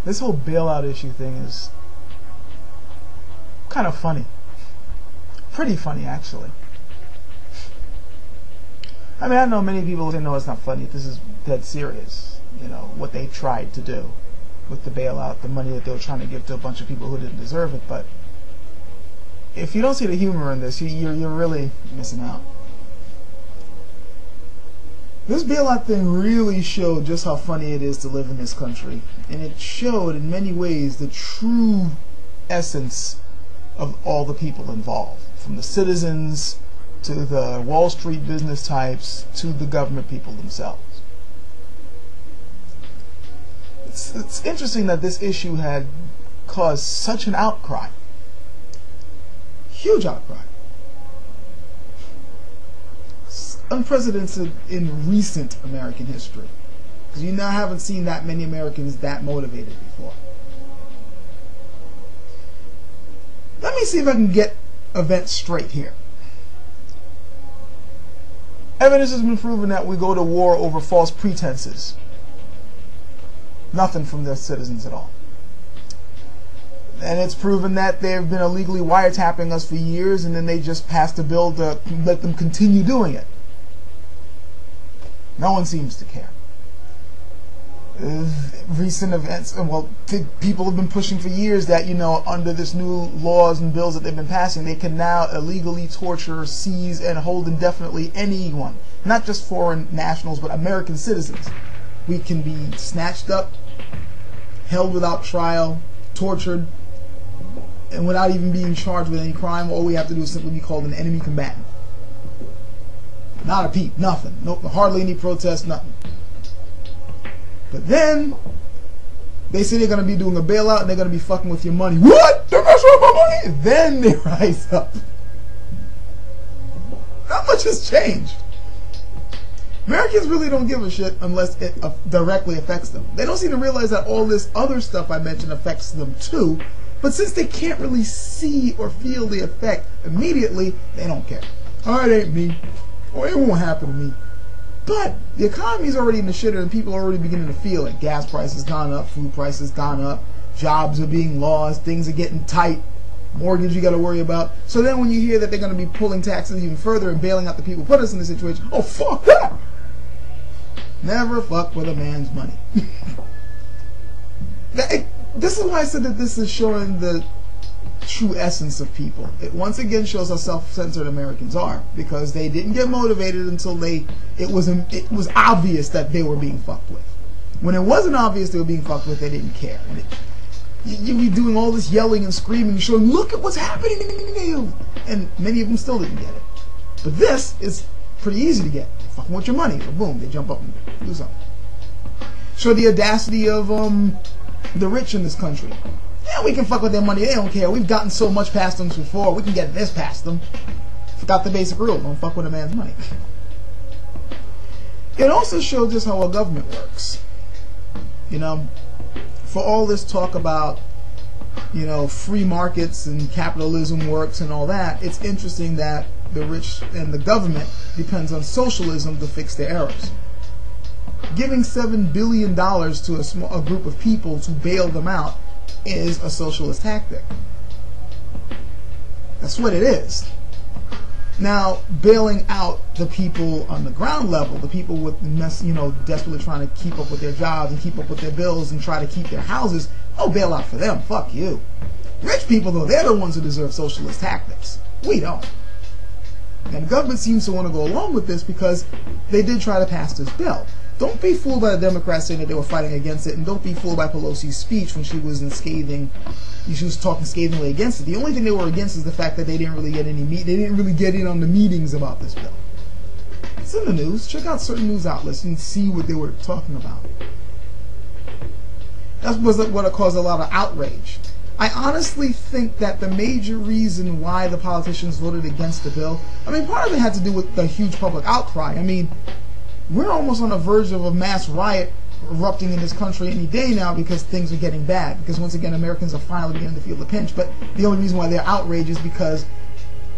This whole bailout issue thing is kind of funny. Pretty funny, actually. I mean, I know many people say, no, it's not funny. This is dead serious. You know, what they tried to do with the bailout, the money that they were trying to give to a bunch of people who didn't deserve it. But if you don't see the humor in this, you're really missing out. This bailout thing really showed just how funny it is to live in this country. And it showed in many ways the true essence of all the people involved. From the citizens to the Wall Street business types to the government people themselves. It's interesting that this issue had caused such an outcry. Huge outcry. It's unprecedented in recent American history. Because you now haven't seen that many Americans that motivated before. Let me see if I can get events straight here. Evidence has been proven that we go to war over false pretenses. Nothing from their citizens at all. And it's proven that they've been illegally wiretapping us for years, and then they just passed a bill to let them continue doing it. No one seems to care. Recent events, well, people have been pushing for years that, you know, under this new laws and bills that they've been passing, they can now illegally torture, seize, and hold indefinitely anyone, not just foreign nationals, but American citizens. We can be snatched up, held without trial, tortured, and without even being charged with any crime. All we have to do is simply be called an enemy combatant. Not a peep, nothing. No, hardly any protest, nothing. But then, they say they're going to be doing a bailout and they're going to be fucking with your money. What? They're messing with my money? Then they rise up. Not much has changed. Americans really don't give a shit unless it directly affects them. They don't seem to realize that all this other stuff I mentioned affects them too. But since they can't really see or feel the effect immediately, they don't care. Oh, it ain't me. Or it won't happen to me. But the economy's already in the shitter and people are already beginning to feel it. Gas prices gone up, food prices gone up, jobs are being lost, things are getting tight, mortgage you got to worry about. So then when you hear that they're going to be pulling taxes even further and bailing out the people who put us in this situation, oh fuck that! Never fuck with a man's money. This is why I said that this is showing the true essence of people. It once again shows how self-centered Americans are, because they didn't get motivated until it was obvious that they were being fucked with. When it wasn't obvious they were being fucked with, they didn't care. And you'd be doing all this yelling and screaming and showing, look at what's happening to you, and many of them still didn't get it. But this is pretty easy to get. They're fucking with your money, so boom, they jump up and do something. Show the audacity of the rich in this country. Yeah, we can fuck with their money. They don't care. We've gotten so much past them before. We can get this past them. Forgot the basic rule. Don't fuck with a man's money. It also shows just how our government works. You know, for all this talk about, you know, free markets and capitalism works and all that, it's interesting that the rich and the government depends on socialism to fix their errors. Giving $7 billion to a group of people to bail them out is a socialist tactic. That's what it is. Now, bailing out the people on the ground level, the people with desperately trying to keep up with their jobs and keep up with their bills and try to keep their houses, oh, bail out for them. Fuck you. Rich people, though, they're the ones who deserve socialist tactics. We don't. And the government seems to want to go along with this because they did try to pass this bill. Don't be fooled by the Democrats saying that they were fighting against it, and don't be fooled by Pelosi's speech when she was talking scathingly against it. The only thing they were against is the fact that they didn't really get in on the meetings about this bill. It's in the news. Check out certain news outlets and see what they were talking about. That was what caused a lot of outrage. I honestly think that the major reason why the politicians voted against the bill, I mean, part of it had to do with the huge public outcry. I mean, we're almost on the verge of a mass riot erupting in this country any day now because things are getting bad. Because once again, Americans are finally beginning to feel the pinch. But the only reason why they're outraged is because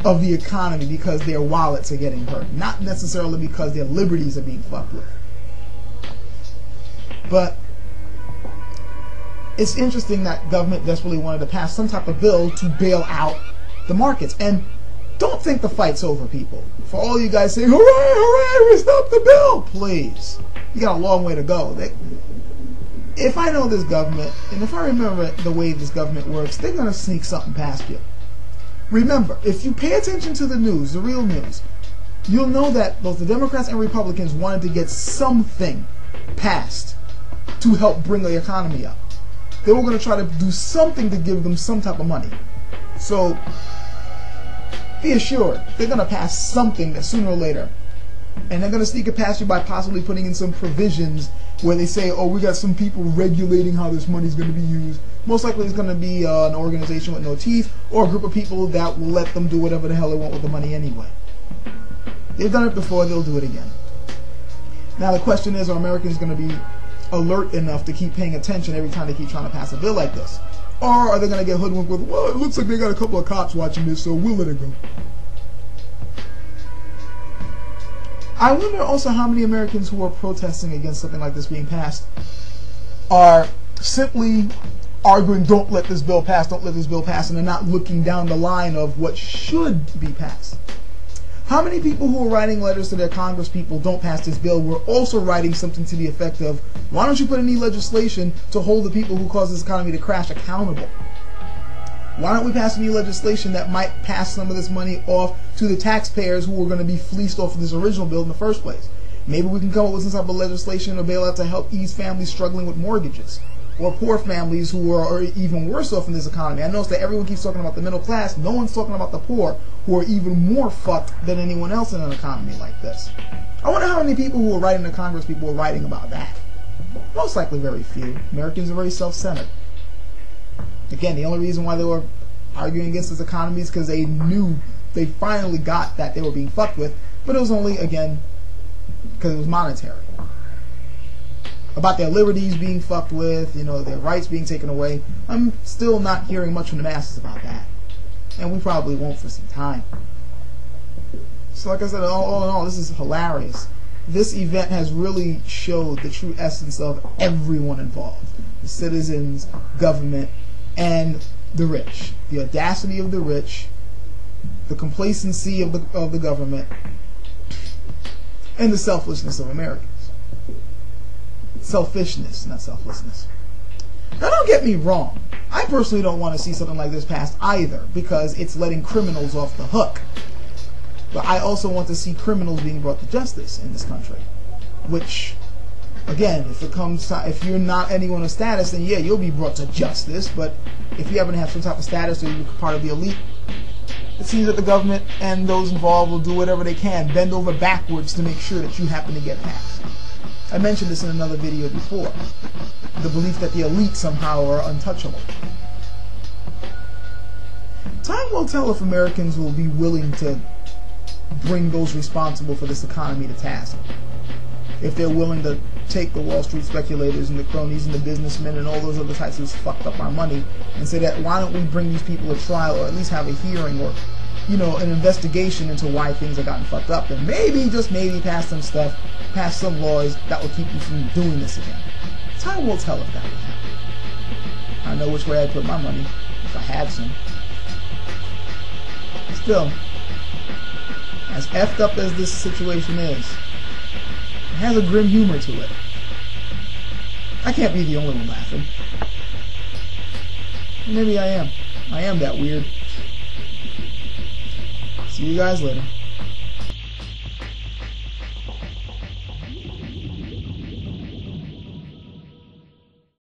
of the economy, because their wallets are getting hurt. Not necessarily because their liberties are being fucked with. But it's interesting that government desperately wanted to pass some type of bill to bail out the markets. And don't think the fight's over, people. For all you guys saying, hooray, hooray, we stopped the bill, please. You got a long way to go. If I know this government, and if I remember the way this government works, they're going to sneak something past you. Remember, if you pay attention to the news, the real news, you'll know that both the Democrats and Republicans wanted to get something passed to help bring the economy up. They were going to try to do something to give them some type of money. So, be assured, they're going to pass something that sooner or later. And they're going to sneak it past you by possibly putting in some provisions where they say, oh, we got some people regulating how this money is going to be used. Most likely it's going to be an organization with no teeth, or a group of people that will let them do whatever the hell they want with the money anyway. They've done it before, they'll do it again. Now the question is, are Americans going to be alert enough to keep paying attention every time they keep trying to pass a bill like this? Or are they going to get hoodwinked with, well, it looks like they got a couple of cops watching this, so we'll let it go. I wonder also how many Americans who are protesting against something like this being passed are simply arguing, don't let this bill pass, don't let this bill pass, and they're not looking down the line of what should be passed. How many people who are writing letters to their Congress people, don't pass this bill, were also writing something to the effect of, why don't you put any legislation to hold the people who caused this economy to crash accountable? Why don't we pass any legislation that might pass some of this money off to the taxpayers who were going to be fleeced off of this original bill in the first place? Maybe we can come up with some type of legislation or bailout to help ease families struggling with mortgages, or poor families who are even worse off in this economy. I notice that everyone keeps talking about the middle class. No one's talking about the poor, who are even more fucked than anyone else in an economy like this. I wonder how many people who are writing to Congress people were writing about that. Most likely very few. Americans are very self-centered. Again, the only reason why they were arguing against this economy is because they knew, they finally got that they were being fucked with, but it was only, again, because it was monetary. About their liberties being fucked with, you know, their rights being taken away. I'm still not hearing much from the masses about that. And we probably won't for some time. So like I said, all in all, this is hilarious. This event has really showed the true essence of everyone involved. The citizens, government, and the rich. The audacity of the rich, the complacency of the government, and the selflessness of Americans. Selfishness, not selflessness. Now don't get me wrong. I personally don't want to see something like this passed either, because it's letting criminals off the hook. But I also want to see criminals being brought to justice in this country. Which, again, if you're not anyone of status, then yeah, you'll be brought to justice. But if you happen to have some type of status or you're part of the elite, it seems that the government and those involved will do whatever they can, bend over backwards to make sure that you happen to get passed. I mentioned this in another video before. The belief that the elite somehow are untouchable. Time will tell if Americans will be willing to bring those responsible for this economy to task. If they're willing to take the Wall Street speculators and the cronies and the businessmen and all those other types who's fucked up our money and say that, why don't we bring these people a trial, or at least have a hearing, or, you know, an investigation into why things have gotten fucked up, and maybe, just maybe, pass some stuff, pass some laws that will keep you from doing this again. Time will tell if that will happen. I know which way I'd put my money if I had some. Still, as effed up as this situation is, it has a grim humor to it. I can't be the only one laughing. Maybe I am. I am that weird. See you guys later.